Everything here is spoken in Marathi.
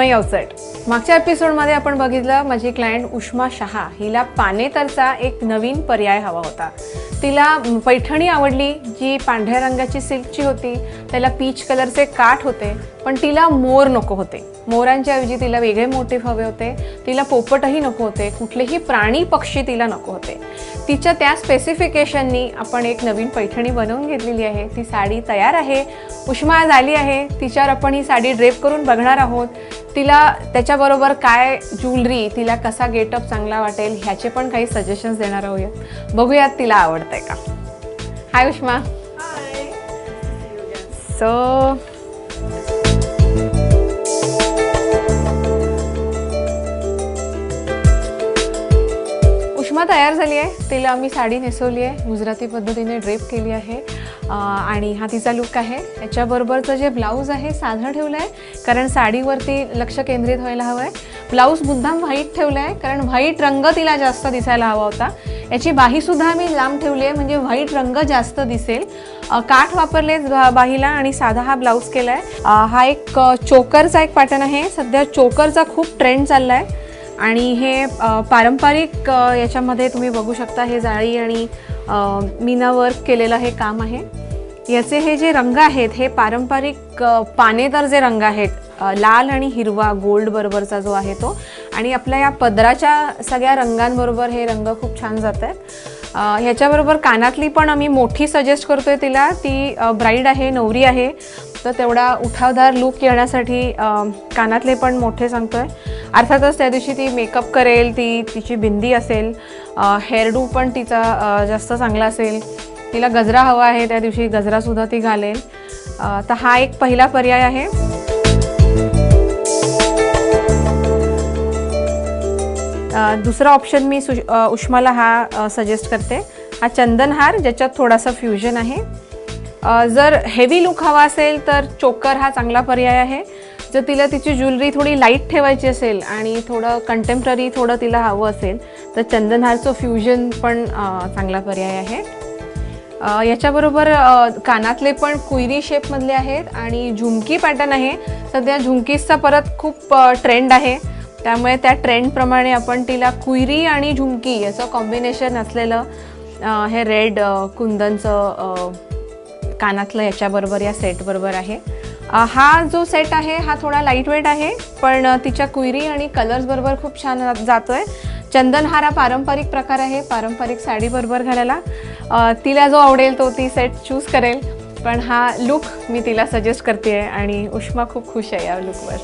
नाही आउटसाइड. मागच्या एपिसोडमध्ये आपण बघितलं माझी क्लायंट उष्मा शहा हिला पानेतरचा एक नवीन पर्याय हवा होता. तिला पैठणी आवडली जी पांढऱ्या रंगाची सिल्कची होती, त्याला पीच कलरचे काठ होते, पण तिला मोर नको होते. मोरांच्या ऐवजी तिला वेगळे मोटिफ हवे होते. तिला पोपटही नको होते, कुठलेही प्राणी पक्षी तिला नको होते. तिच्या त्या स्पेसिफिकेशननी आपण एक नवीन पैठणी बनवून घेतलेली आहे. ती साडी तयार आहे. उष्मा आज आली आहे, तिच्यावर आपण ही साडी ड्रेप करून बघणार आहोत. तिला त्याच्याबरोबर काय ज्वेलरी, तिला कसा गेटअप चांगला वाटेल ह्याचे पण काही सजेशन्स देणार आहोत. बघूयात तिला आवडतंय का. हाय उष्मा. हाय. सो उष्मा तयार झाली आहे. तिला आम्ही साडी नेसवली आहे, गुजराती पद्धतीने ड्रेप केली आहे आणि हा तिचा लुक आहे. याच्याबरोबरचं जे ब्लाऊज आहे साधं ठेवलं आहे कारण साडीवरती लक्ष केंद्रित व्हायला हवं आहे. ब्लाऊज मुद्दाम व्हाईट ठेवलं आहे कारण व्हाईट रंग तिला जास्त दिसायला हवा होता. याची बाहीसुद्धा मी लांब ठेवली आहे म्हणजे व्हाईट रंग जास्त दिसेल. काठ वापरले बाहीला आणि साधा हा ब्लाऊज केला आहे. हा एक चोकरचा एक पॅटर्न आहे. सध्या चोकरचा खूप ट्रेंड चालला आहे आणि हे पारंपरिक याच्यामध्ये तुम्ही बघू शकता. हे जाळी आणि मीना वर्क केलेलं हे काम आहे. याचे हे जे रंग आहेत हे पारंपरिक पानेतर जे रंग आहेत, लाल आणि हिरवा गोल्ड बरोबरचा जो आहे तो, आणि आपल्या या पदराच्या सगळ्या रंगांबरोबर हे रंग खूप छान जात आहेत. ह्याच्याबरोबर कानातली पण आम्ही मोठी सजेस्ट करतोय तिला. ती ब्राईड आहे, नवरी आहे, तर तेवढा उठावदार लुक येण्यासाठी कानातले पण मोठे सांगतोय. अर्थातच त्या दिवशी ती मेकअप करेल, तिची बिंदी असेल, हेअरडू पण तिचा जास्त चांगला असेल. तिला गजरा हवा आहे, त्या दिवशी गजरासुद्धा ती घालेल. तर हा एक पहिला पर्याय आहे. दुसरा ऑप्शन मी उष्माला हा सजेस्ट करते. हा चंदनहार ज्याच्यात थोडासा फ्युजन आहे. जर हेवी लुक हवा असेल तर चोकर हा चांगला पर्याय आहे. जर तिला तिची ज्वेलरी थोडी लाईट ठेवायची असेल आणि थोडं कंटेम्प्ररी थोडं तिला हवं असेल तर चंदनहारचं फ्युजन पण चांगला पर्याय आहे. याच्याबरोबर कानातले पण कुयरी शेपमधले आहेत आणि झुमकी पॅटर्न आहे. सध्या झुमकीजचा परत खूप ट्रेंड आहे, त्यामुळे त्या ट्रेंडप्रमाणे आपण तिला कुयरी आणि झुमकी याचं कॉम्बिनेशन असलेलं हे रेड कुंदनचं कानातलं याच्याबरोबर या सेटबरोबर आहे. हा जो सेट आहे हा थोडा लाईट वेट आहे पण तिच्या कुयरी आणि कलर्सबरोबर खूप छान जातोय. चंदनहार हा पारंपरिक प्रकार आहे, पारंपरिक साडीबरोबर घालायला. तिला जो आवडेल तो ती सेट चूज करेल, पण हा लुक मी तिला सजेस्ट करते आहे आणि उष्मा खूप खुश आहे या लुकवर.